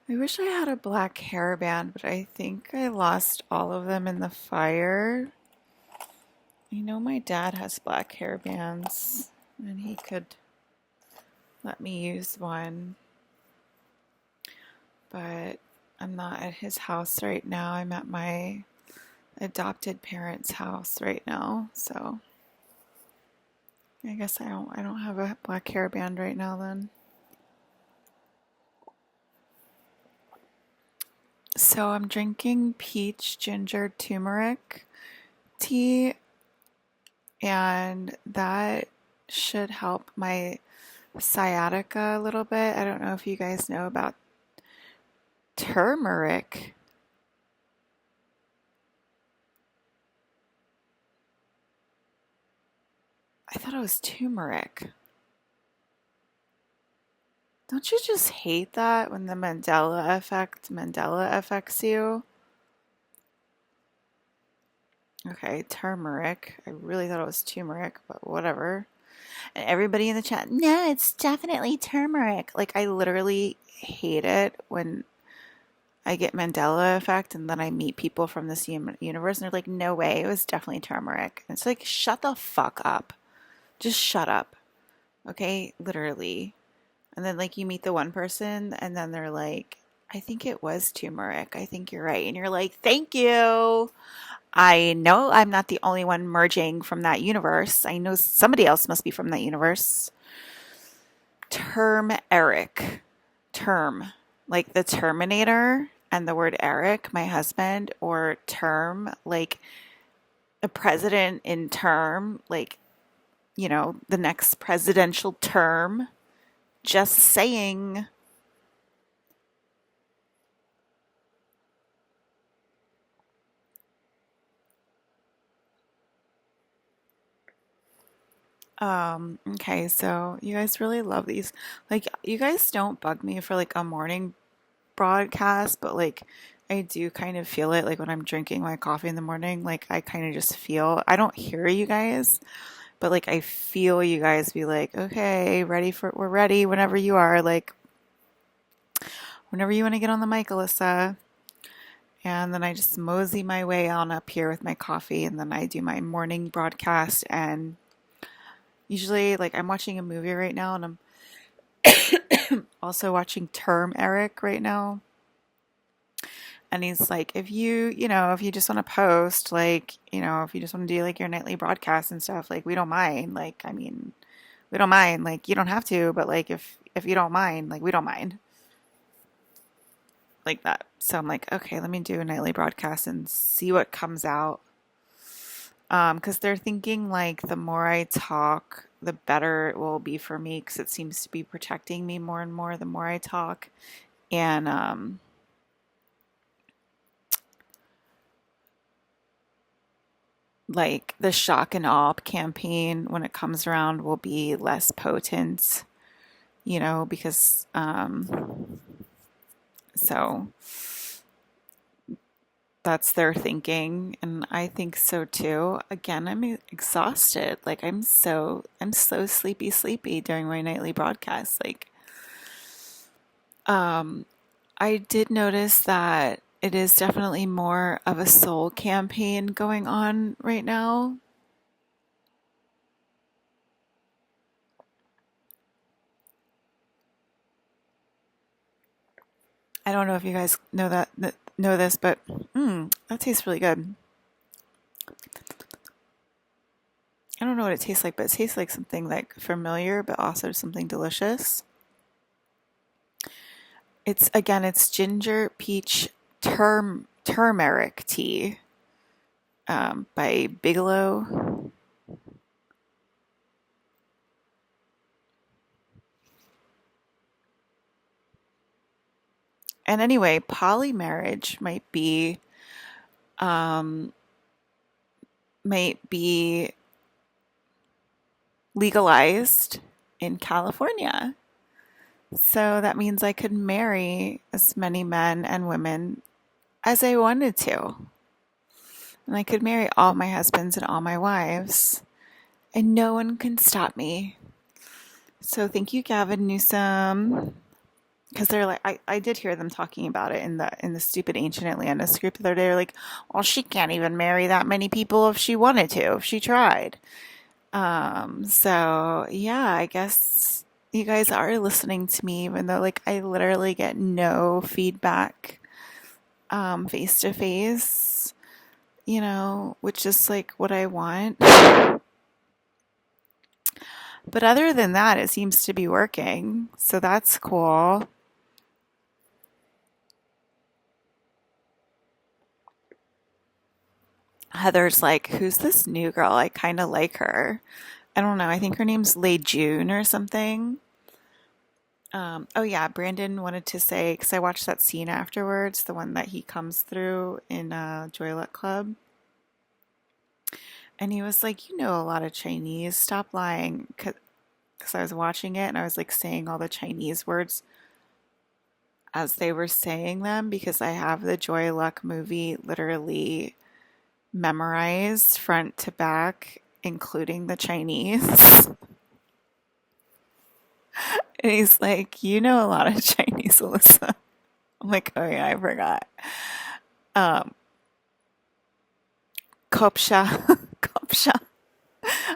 I wish I had a black hairband, but I think I lost all of them in the fire. I know my dad has black hairbands, and he could let me use one, but I'm not at his house right now. I'm at my adopted parents' house right now, so I guess I don't have a black hairband right now then. So I'm drinking peach ginger turmeric tea, and that should help my sciatica a little bit. I don't know if you guys know about turmeric. I thought it was turmeric. Don't you just hate that when the Mandela affects you? Okay, turmeric. I really thought it was turmeric, but whatever. And everybody in the chat, no, it's definitely turmeric. Like, I literally hate it when I get Mandela effect and then I meet people from this universe and they're like, no way, it was definitely turmeric. And it's like, shut the fuck up. Just shut up. Okay? Literally. And then, like, you meet the one person and then they're like, I think it was turmeric. I think you're right. And you're like, thank you. I know I'm not the only one merging from that universe. I know somebody else must be from that universe. Term Eric. Term. Like the Terminator and the word Eric, my husband, or term, like a president in term, like, the next presidential term. Just saying. Okay, so you guys really love these. Like, you guys don't bug me for like a morning broadcast, but like I do kind of feel it like when I'm drinking my coffee in the morning, like I kind of just feel, I don't hear you guys, but like I feel you guys be like, okay, we're ready whenever you are, like whenever you want to get on the mic, Alyssa. And then I just mosey my way on up here with my coffee, and then I do my morning broadcast. And usually, like, I'm watching a movie right now, and I'm also watching Term Eric right now. And he's like, if you just want to post, like, if you just want to do like your nightly broadcast and stuff, like, we don't mind. Like, I mean, we don't mind. Like, you don't have to, but like, if you don't mind, like, we don't mind. Like that. So I'm like, okay, let me do a nightly broadcast and see what comes out. Because they're thinking like the more I talk, the better it will be for me because it seems to be protecting me more and more the more I talk. And like the shock and awe campaign when it comes around will be less potent, because so that's their thinking and I think so too. Again, I'm exhausted. Like I'm so sleepy during my nightly broadcast. Like I did notice that it is definitely more of a soul campaign going on right now. I don't know if you guys know this, but that tastes really good. I don't know what it tastes like, but it tastes like something like familiar, but also something delicious. It's ginger peach turmeric tea by Bigelow. And anyway, polymarriage um, might be legalized in California. So that means I could marry as many men and women as I wanted to. And I could marry all my husbands and all my wives. And no one can stop me. So thank you, Gavin Newsom. because they're like, I did hear them talking about it in the stupid Ancient Atlantis group the other day. They're like, well, she can't even marry that many people if she wanted to, if she tried. So yeah, I guess you guys are listening to me, even though like I literally get no feedback face to face, which is like what I want. But other than that, it seems to be working. So that's cool. Heather's like, who's this new girl? I kind of like her. I don't know. I think her name's Lei June or something. Oh yeah, Brandon wanted to say, because I watched that scene afterwards, the one that he comes through in Joy Luck Club, and he was like, "You know a lot of Chinese. Stop lying." Because I was watching it and I was like saying all the Chinese words as they were saying them because I have the Joy Luck movie literally memorized front to back, including the Chinese. And he's like, "You know a lot of Chinese, Alyssa." I'm like, "Oh yeah, I forgot." Um, Kopsha, Kopsha.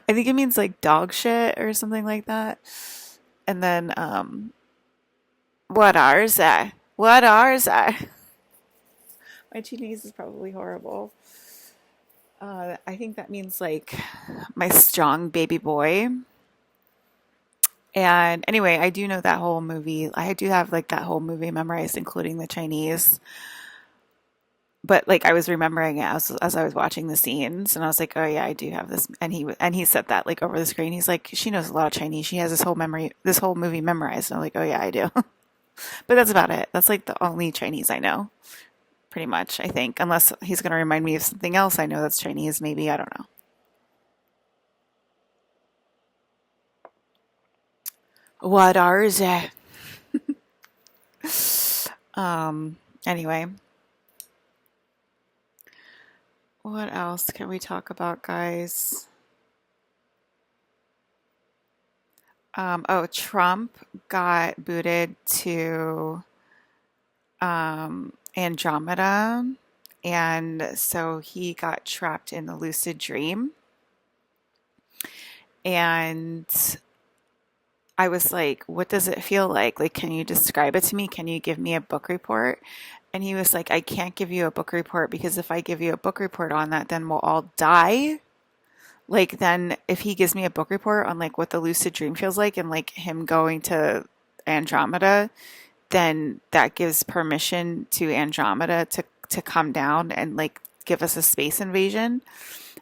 I think it means like dog shit or something like that. And then, what are they? What are they? My Chinese is probably horrible. I think that means like my strong baby boy. And anyway, I do know that whole movie. I do have like that whole movie memorized, including the Chinese. But like I was remembering it as I was watching the scenes, and I was like, "Oh yeah, I do have this." And he said that like over the screen. He's like, "She knows a lot of Chinese. She has this whole movie memorized." And I'm like, "Oh yeah, I do." But that's about it. That's like the only Chinese I know, pretty much. I think, unless he's gonna remind me of something else I know that's Chinese. Maybe I don't know. What are they? Anyway, what else can we talk about, guys? Oh, Trump got booted to Andromeda, and so he got trapped in the lucid dream. And I was like, "What does it feel like? Like, can you describe it to me? Can you give me a book report?" And he was like, "I can't give you a book report because if I give you a book report on that, then we'll all die." Like, then if he gives me a book report on like what the lucid dream feels like and like him going to Andromeda, then that gives permission to Andromeda to come down and like give us a space invasion.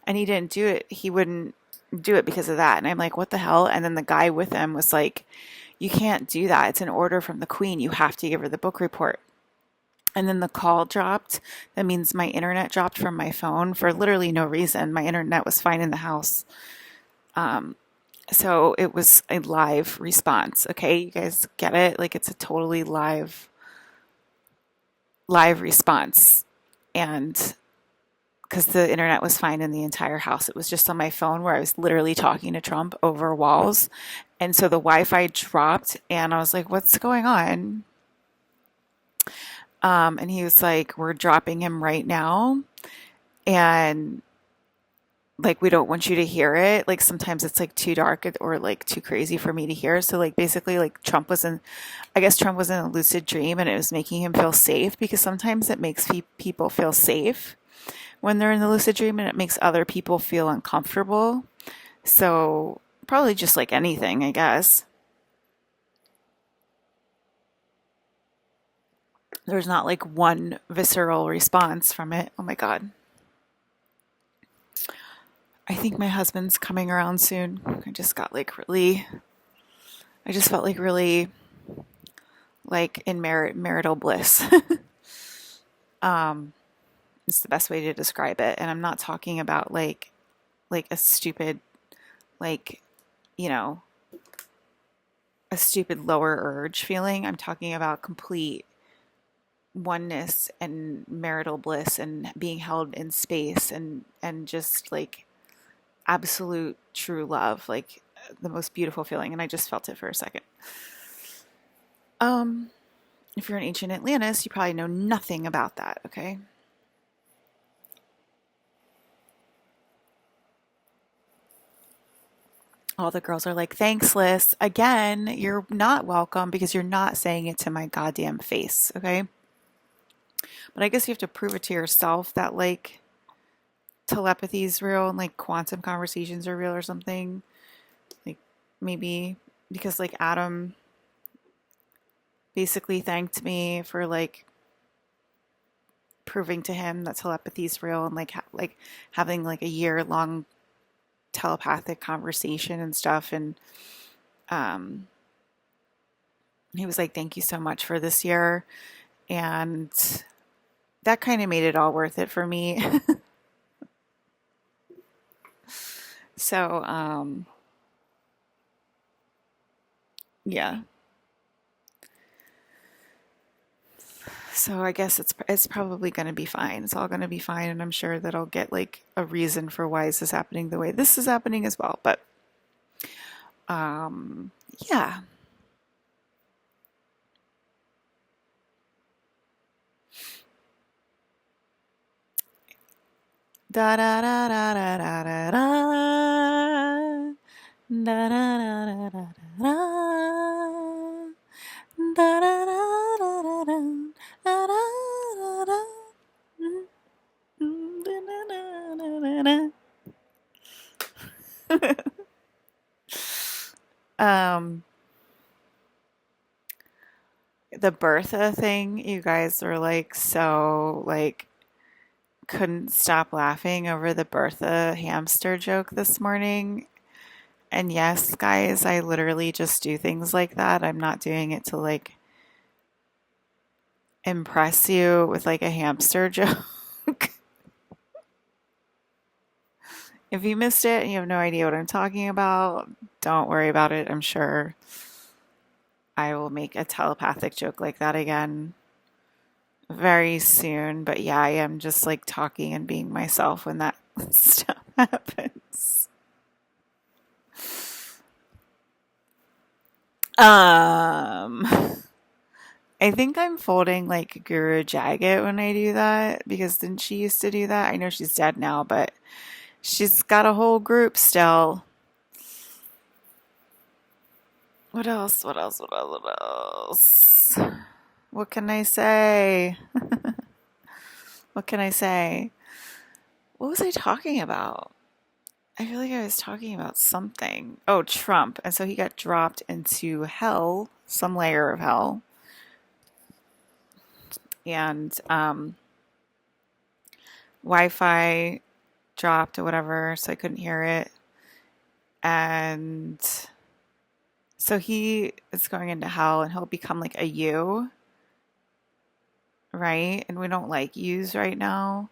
And he didn't do it. He wouldn't do it because of that. And I'm like, what the hell? And then the guy with him was like, you can't do that. It's an order from the queen. You have to give her the book report. And then the call dropped. That means my internet dropped from my phone for literally no reason. My internet was fine in the house. So it was a live response. Okay, you guys get it? Like it's a totally live response. And because the internet was fine in the entire house, it was just on my phone where I was literally talking to Trump over walls. And so the Wi-Fi dropped and I was like, what's going on? And he was like, we're dropping him right now. And like, we don't want you to hear it. Like, sometimes it's like too dark or like too crazy for me to hear. So, like, basically, like, I guess Trump was in a lucid dream and it was making him feel safe because sometimes it makes people feel safe when they're in the lucid dream and it makes other people feel uncomfortable. So, probably just like anything, I guess. There's not like one visceral response from it. Oh my God. I think my husband's coming around soon. I just felt like really like in marital bliss. um, it's the best way to describe it. And I'm not talking about like a stupid, like, you know, a stupid lower urge feeling. I'm talking about complete oneness and marital bliss and being held in space and just like absolute true love, like the most beautiful feeling. And I just felt it for a second. Um, if you're in ancient Atlantis, you probably know nothing about that, okay? All the girls are like, thanks, Liz. Again, you're not welcome because you're not saying it to my goddamn face, okay? But I guess you have to prove it to yourself that, like, telepathy is real and, like, quantum conversations are real or something. Like, maybe because, like, Adam basically thanked me for, like, proving to him that telepathy is real and, like, like having, like, a year-long telepathic conversation and stuff. And um, he was like, thank you so much for this year. And that kind of made it all worth it for me. So, yeah. So I guess it's probably going to be fine. It's all going to be fine, and I'm sure that I'll get like a reason for why is this happening the way this is happening as well. But um, yeah. Da da da da da da da da. Da da da da da da. Da da da da da da. Da da da da. Um, the Bertha thing, you guys were like so like couldn't stop laughing over the Bertha hamster joke this morning. And yes, guys, I literally just do things like that. I'm not doing it to like impress you with like a hamster joke. If you missed it and you have no idea what I'm talking about, don't worry about it. I'm sure I will make a telepathic joke like that again very soon. But yeah, I am just like talking and being myself when that stuff happens. Um, I think I'm folding like Guru Jagat when I do that because didn't she used to do that? I know she's dead now, but she's got a whole group still. What else? What else? What else? What else? What can I say? What can I say? What was I talking about? I feel like I was talking about something. Oh, Trump. And so he got dropped into hell, some layer of hell. And Wi-Fi dropped or whatever, so I couldn't hear it. And so he is going into hell and he'll become like a you, right? And we don't like yous right now.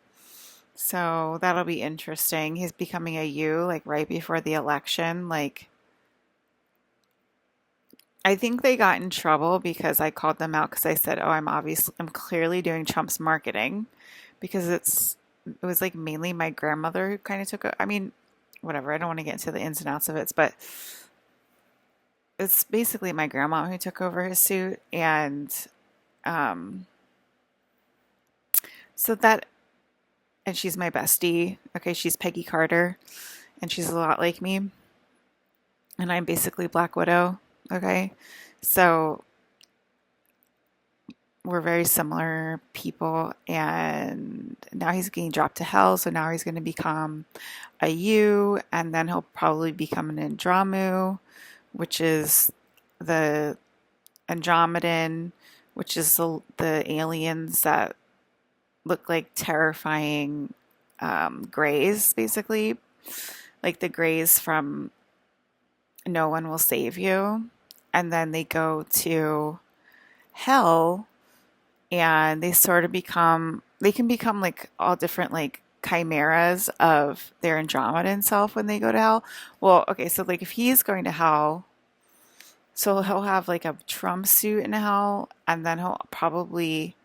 So that'll be interesting. He's becoming a you like right before the election. Like, I think they got in trouble because I called them out because I said, "Oh, I'm clearly doing Trump's marketing," because it was like mainly my grandmother who kind of took it. I mean, whatever. I don't want to get into the ins and outs of it, but it's basically my grandma who took over his suit, and um, so that, and she's my bestie. Okay, she's Peggy Carter, and she's a lot like me, and I'm basically Black Widow. Okay, so we're very similar people, and now he's getting dropped to hell, so now he's going to become a you, and then he'll probably become an Andromu, which is the Andromedan, which is the aliens that look like terrifying grays, basically, like the grays from No One Will Save You, and then they go to hell and they can become like all different like chimeras of their Andromedan self when they go to hell. Well, okay, so like if he's going to hell, so he'll have like a Trump suit in hell, and then he'll probably,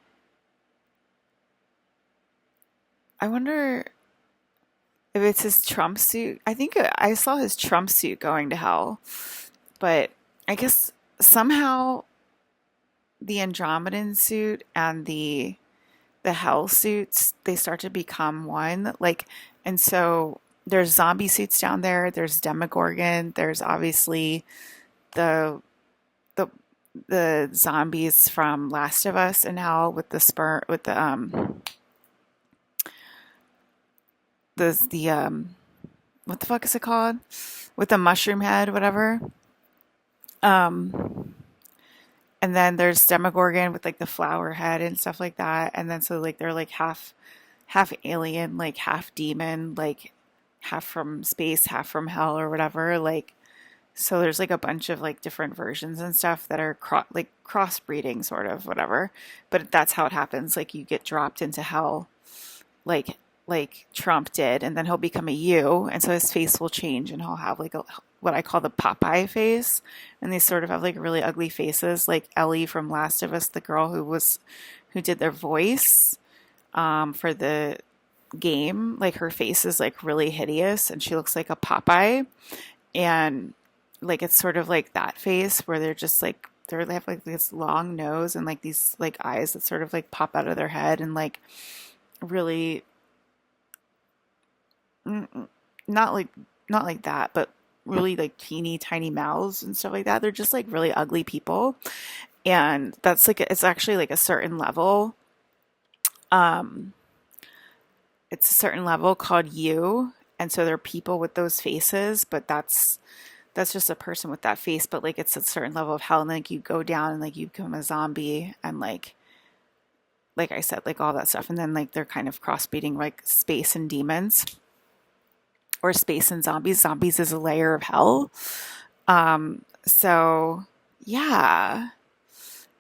I wonder if it's his Trump suit. I think I saw his Trump suit going to hell, but I guess somehow the Andromedan suit and the hell suits, they start to become one. Like, and so there's zombie suits down there. There's Demogorgon. There's obviously the the the zombies from Last of Us in hell with the sperm with the what the fuck is it called? With the mushroom head, whatever. Um and then there's Demogorgon with like the flower head and stuff like that. And then so like they're like half alien, like half demon, like half from space, half from hell or whatever. Like so there's like a bunch of like different versions and stuff that are like crossbreeding sort of whatever. But that's how it happens. Like you get dropped into hell like Trump did, and then he'll become a U, and so his face will change, and he'll have like what I call the Popeye face, and they sort of have like really ugly faces, like Ellie from Last of Us, the girl who did their voice for the game, like her face is like really hideous, and she looks like a Popeye, and like it's sort of like that face where they're just like they have like this long nose and like these like eyes that sort of like pop out of their head and like really not like not like that, but really like teeny tiny mouths and stuff like that. They're just like really ugly people, and that's like it's actually like a certain level. Um, it's a certain level called you, and so there are people with those faces, but that's just a person with that face. But like it's a certain level of hell, and like you go down and like you become a zombie, and like I said, like all that stuff, and then like they're kind of crossbreeding like space and demons or space and zombies. Zombies is a layer of hell. So yeah,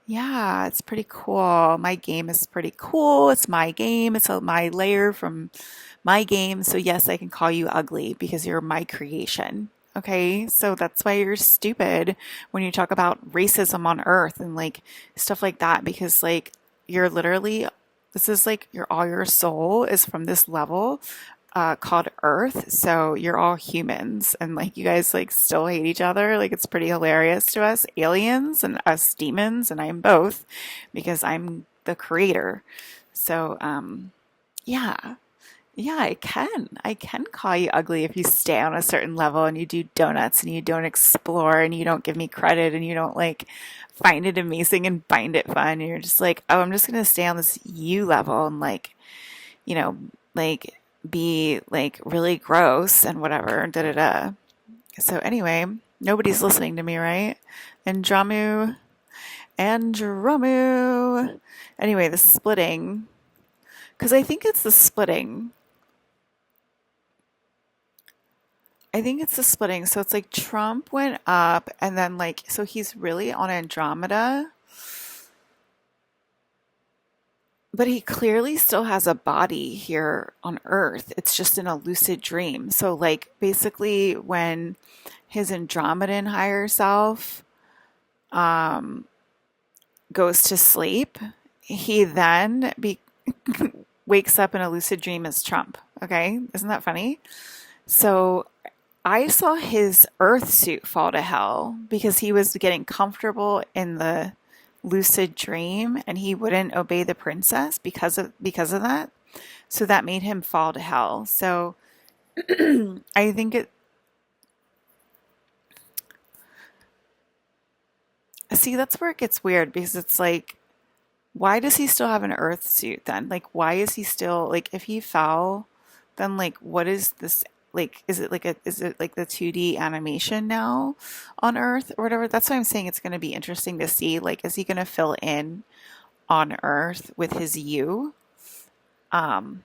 yeah, it's pretty cool. My game is pretty cool. It's my game. It's my layer from my game. So yes, I can call you ugly because you're my creation. Okay, so that's why you're stupid when you talk about racism on Earth and like stuff like that because like you're literally this is like your all your soul is from this level called Earth. So you're all humans and like you guys like still hate each other. Like it's pretty hilarious to us aliens and us demons. And I'm both because I'm the creator. So, yeah. Yeah, I can. I can call you ugly if you stay on a certain level and you do donuts and you don't explore and you don't give me credit and you don't like find it amazing and find it fun. And you're just like, oh, I'm just gonna stay on this you level and like you know, like be like really gross and whatever, da da da. So anyway, nobody's listening to me, right? Andromu, Andromu. Anyway, the splitting, because I think it's the splitting. I think it's the splitting. So it's like Trump went up, and then like, so he's really on Andromeda, but he clearly still has a body here on Earth. It's just in a lucid dream. So, like, basically, when his Andromedan higher self um, goes to sleep, he then wakes up in a lucid dream as Trump. Okay, isn't that funny? So, I saw his Earth suit fall to hell because he was getting comfortable in the lucid dream and he wouldn't obey the princess because of that. So that made him fall to hell. So I think it see that's where it gets weird because it's like why does he still have an earth suit then? Like why is he still like if he fell then like what is this like is it like the 2D animation now on Earth or whatever? That's why I'm saying it's going to be interesting to see like is he going to fill in on Earth with his you? Um,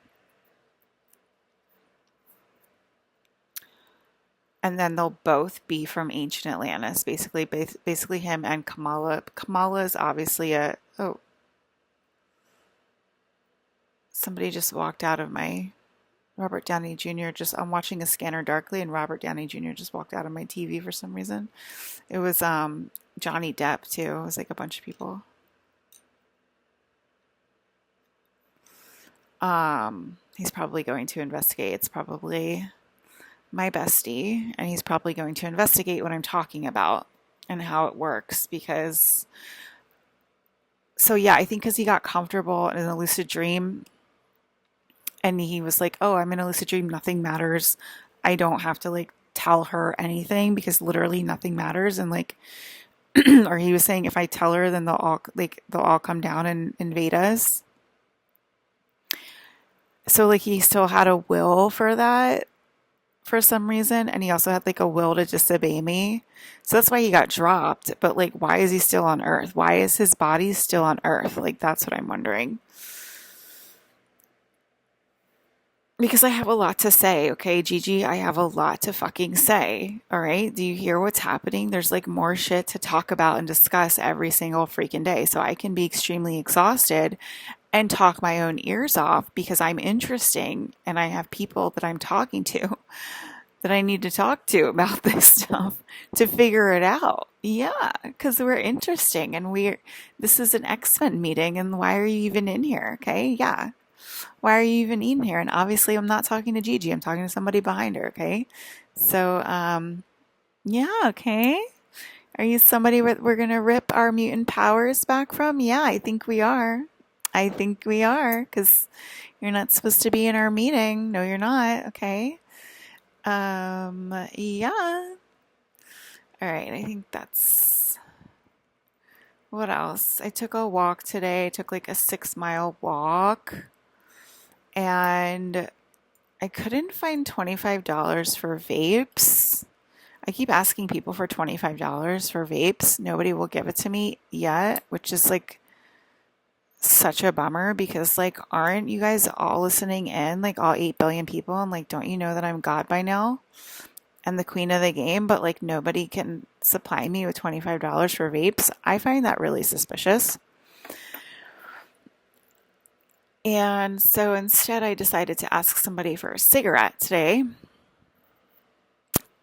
and then they'll both be from ancient Atlantis, basically. Basically, him and Kamala. Kamala is obviously a. Oh, somebody just walked out of my. Robert Downey Jr. just. I'm watching A Scanner Darkly, and Robert Downey Jr. just walked out of my TV for some reason. It was Johnny Depp too. It was like a bunch of people. He's probably going to investigate. It's probably my bestie, and he's probably going to investigate what I'm talking about and how it works because So yeah, I think because he got comfortable in a lucid dream and he was like, oh, I'm in a lucid dream, nothing matters. I don't have to like tell her anything because literally nothing matters. And like, or he was saying if I tell her, then they'll all come down and invade us. So like he still had a will for that for some reason, and he also had like a will to disobey me. So that's why he got dropped. But like, why is he still on Earth? Why is his body still on Earth? Like, that's what I'm wondering. Because I have a lot to say, okay, Gigi, I have a lot to fucking say. All right. Do you hear what's happening? There's like more shit to talk about and discuss every single freaking day. So I can be extremely exhausted and talk my own ears off because I'm interesting and I have people that I'm talking to that I need to talk to about this stuff to figure it out. Yeah, because we're interesting and this is an X-Men meeting and why are you even in here? Okay, yeah. Why are you even in here? And obviously I'm not talking to Gigi, I'm talking to somebody behind her, okay? So, yeah, okay. Are you somebody we're gonna rip our mutant powers back from? Yeah, I think we are. I think we are, because you're not supposed to be in our meeting. No, you're not, okay? Yeah. All right, I think that's what else? I took a walk today. I took like a 6 mile walk and I couldn't find $25 for vapes. I keep asking people for $25 for vapes. Nobody will give it to me yet, which is like such a bummer because like aren't you guys all listening in, like all 8 billion people, and like don't you know that I'm God by now? And the queen of the game, but like nobody can supply me with $25 for vapes. I find that really suspicious. And so instead, I decided to ask somebody for a cigarette today.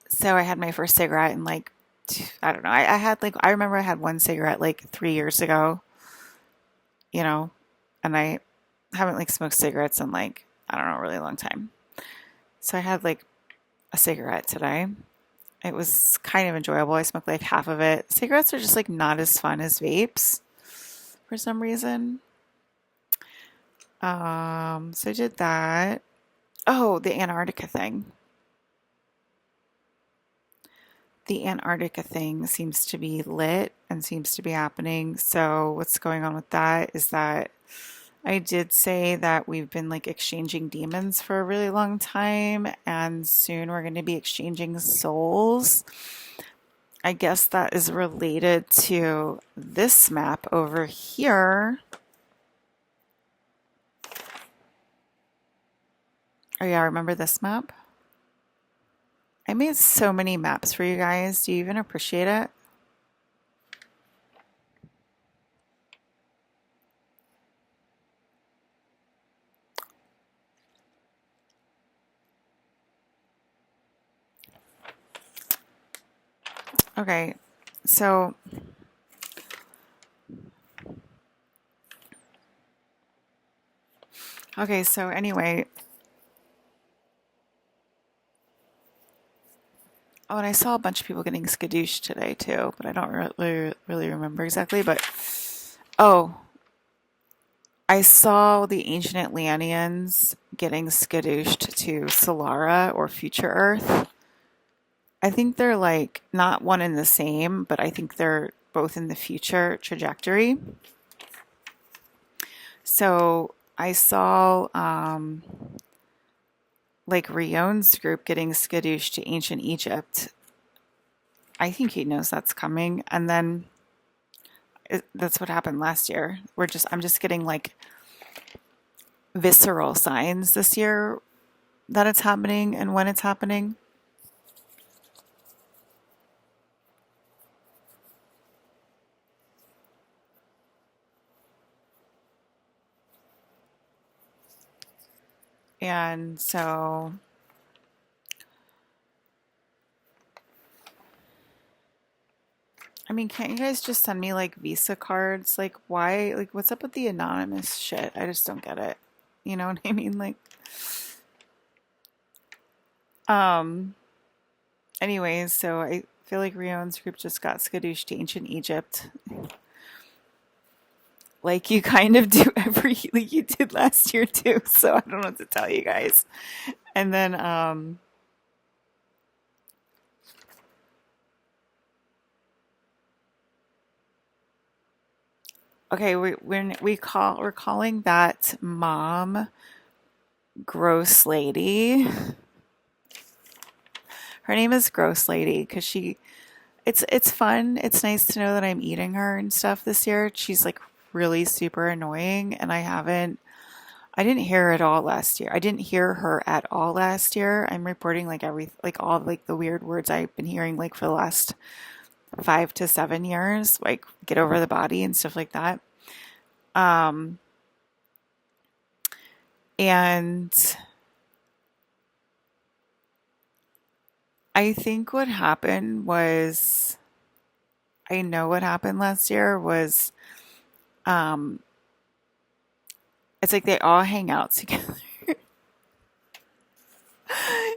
So I had my first cigarette in like, I don't know. I had like, I remember I had one cigarette like 3 years ago, you know, and I haven't like smoked cigarettes in like, I don't know, a really long time. So I had like a cigarette today. It was kind of enjoyable. I smoked like half of it. Cigarettes are just like not as fun as vapes for some reason. So I did that. Oh, the Antarctica thing. The Antarctica thing seems to be lit and seems to be happening. So what's going on with that is that I did say that we've been like exchanging demons for a really long time, and soon we're going to be exchanging souls. I guess that is related to this map over here. Oh yeah, remember this map? I made so many maps for you guys. Do you even appreciate it? Okay, so so anyway, oh, and I saw a bunch of people getting skadooshed today too, but I don't really remember exactly. But oh, I saw the ancient Atlanteans getting skadooshed to Solara or Future Earth. I think they're like not one and the same, but I think they're both in the future trajectory. So I saw like Rion's group getting skadooshed to ancient Egypt. I think he knows that's coming, and then that's what happened last year. I'm just getting like visceral signs this year that it's happening and when it's happening. And so I mean, can't you guys just send me like Visa cards? Like why, like what's up with the anonymous shit? I just don't get it. You know what I mean? Like um anyways, so I feel like Rion's group just got skadooshed to ancient Egypt. like you kind of do every like you did last year too. So I don't know what to tell you guys. And then okay, we're calling that mom gross lady. Her name is Gross Lady because it's fun. It's nice to know that I'm eating her and stuff this year. She's like really super annoying, and I didn't hear her at all last year. I didn't hear her at all last year. I'm reporting like like all like the weird words I've been hearing like for the last 5 to 7 years, like get over the body and stuff like that. Um, and I think what happened was, I know what happened last year was, um, it's like they all hang out together.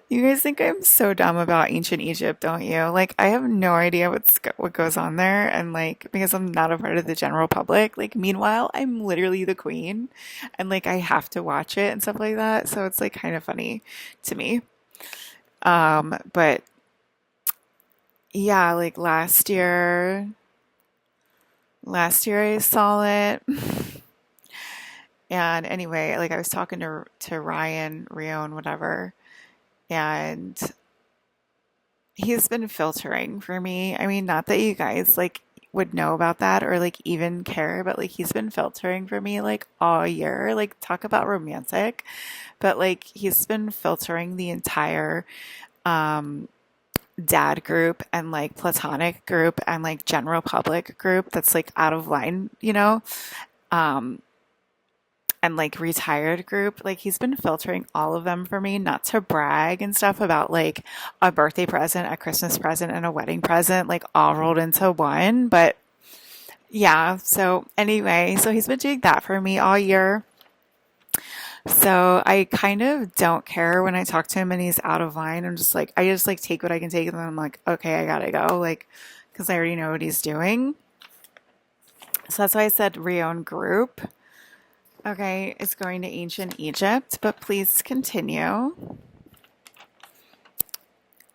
You guys think I'm so dumb about ancient Egypt, don't you? Like, I have no idea what goes on there, and like because I'm not a part of the general public. Like, meanwhile, I'm literally the queen, and like I have to watch it and stuff like that. So it's like kind of funny to me. But yeah, like last year I saw it, and anyway, like I was talking to Ryan, Rion, whatever, and he's been filtering for me. I mean, not that you guys like would know about that or like even care, but like he's been filtering for me like all year. Like talk about romantic, but like he's been filtering the entire um dad group and like platonic group and like general public group that's like out of line, um and like retired group. Like he's been filtering all of them for me, not to brag and stuff about like a birthday present, a Christmas present, and a wedding present, like all rolled into one. But yeah, so anyway, so he's been doing that for me all year. So I kind of don't care when I talk to him and he's out of line. I'm just like, I just like take what I can take, and then I'm like, okay, I gotta go, like, because I already know what he's doing. So that's why I said Rion group. Okay, it's going to ancient Egypt, but please continue.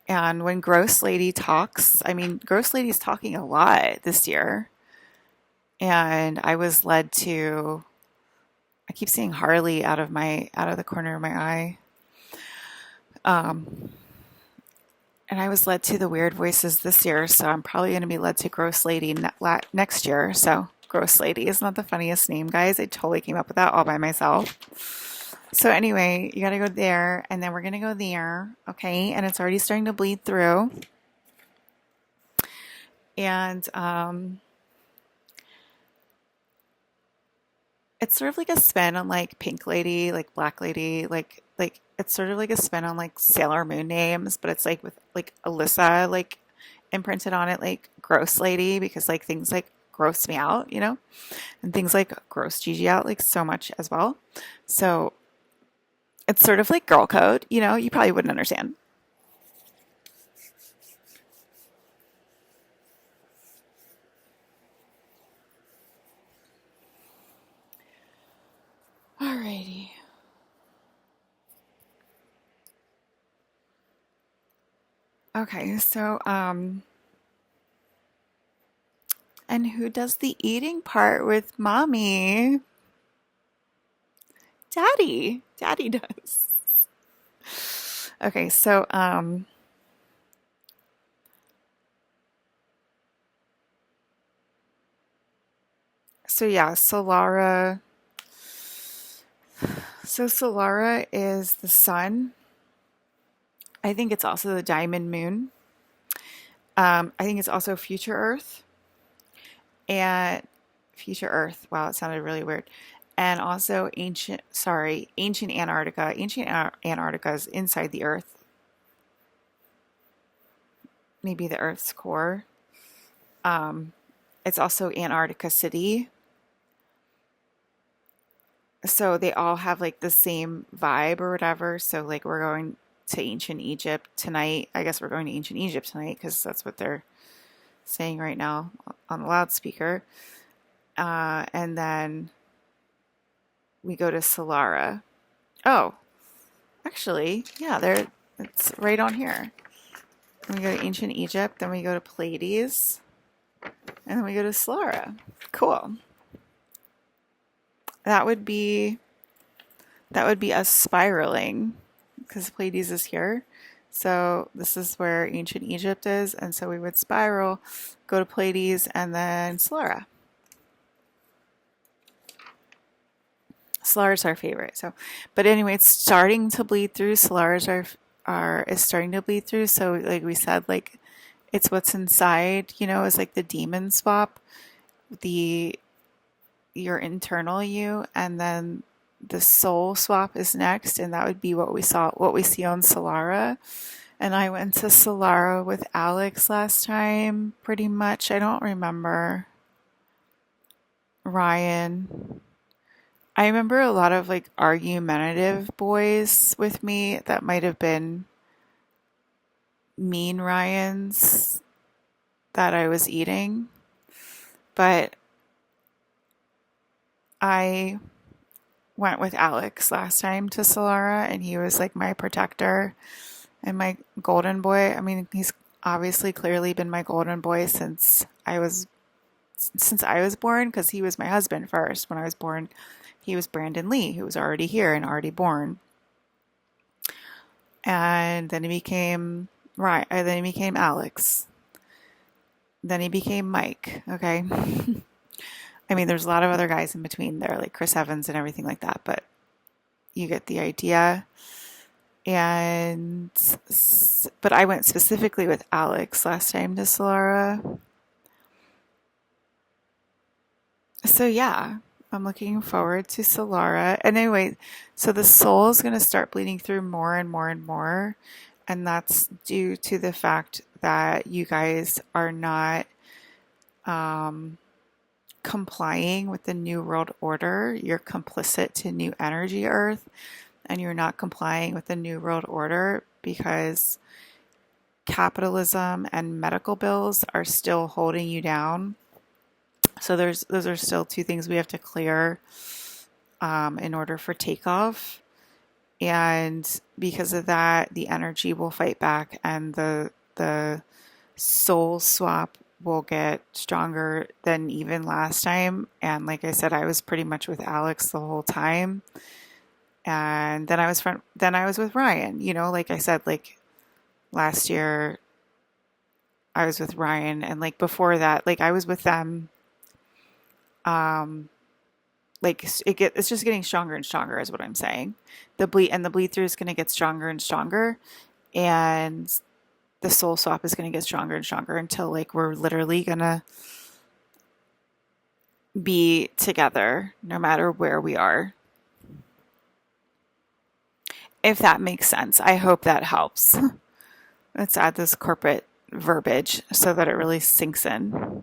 And when Gross Lady talks, I mean, Gross Lady's talking a lot this year. And I was led to, I keep seeing Harley out of the corner of my eye. Um, and I was led to the weird voices this year, so I'm probably going to be led to Gross Lady next year. So Gross Lady is not the funniest name, guys. I totally came up with that all by myself. So anyway, you got to go there, and then we're going to go there, okay? And it's already starting to bleed through. And it's sort of like a spin on like Pink Lady, like Black Lady, like it's sort of like a spin on like Sailor Moon names, but it's like with like Alyssa like imprinted on it, like Gross Lady, because like things like gross me out, and things like gross Gigi out like so much as well. So it's sort of like girl code, you probably wouldn't understand. Alrighty. Okay, so and who does the eating part with mommy? Daddy. Daddy does. Okay, so yeah, Solara. So Solara is the sun. I think it's also the diamond moon. I think it's also future Earth and future Earth. Wow, it sounded really weird. And also ancient Antarctica. Antarctica is inside the Earth, maybe the Earth's core. Um, it's also Antarctica City. So they all have like the same vibe or whatever. So like we're going to ancient Egypt tonight. I guess we're going to ancient Egypt tonight because that's what they're saying right now on the loudspeaker. And then we go to Solara. Oh, actually, yeah, there it's right on here. Then we go to ancient Egypt, then we go to Pleiades, and then we go to Solara. Cool. That would be us spiraling because Pleiades is here. So this is where ancient Egypt is, and so we would spiral, go to Pleiades, and then Solara. Solara's our favorite. So, but anyway, it's starting to bleed through. Solara's is starting to bleed through. So, like we said, like it's what's inside. Is like the demon swap, the your internal you, and then the soul swap is next, and that would be what we see on Solara. And I went to Solara with Alex last time, pretty much. I don't remember Ryan. I remember a lot of like argumentative boys with me that might have been mean Ryans that I was eating. But I went with Alex last time to Solara, and he was like my protector and my golden boy. I mean, he's obviously clearly been my golden boy since I was born, because he was my husband first. When I was born, he was Brandon Lee, who was already here and already born. And then he became then he became Alex. Then he became Mike. Okay. I mean, there's a lot of other guys in between there, like Chris Evans and everything like that, but you get the idea. But I went specifically with Alex last time to Solara. So yeah, I'm looking forward to Solara. And anyway, so the soul is going to start bleeding through more and more and more. And that's due to the fact that you guys are not complying with the New World Order. You're complicit to New Energy Earth, and you're not complying with the New World Order because capitalism and medical bills are still holding you down. So those are still two things we have to clear in order for takeoff. And because of that, the energy will fight back, and the soul swap will get stronger than even last time. And like I said, I was pretty much with Alex the whole time. And then I was with Ryan, like I said, like last year I was with Ryan, and like before that, like I was with them. Like it's just getting stronger and stronger is what I'm saying. The bleed through is going to get stronger and stronger, and the soul swap is going to get stronger and stronger until like we're literally going to be together no matter where we are. If that makes sense. I hope that helps. Let's add this corporate verbiage so that it really sinks in.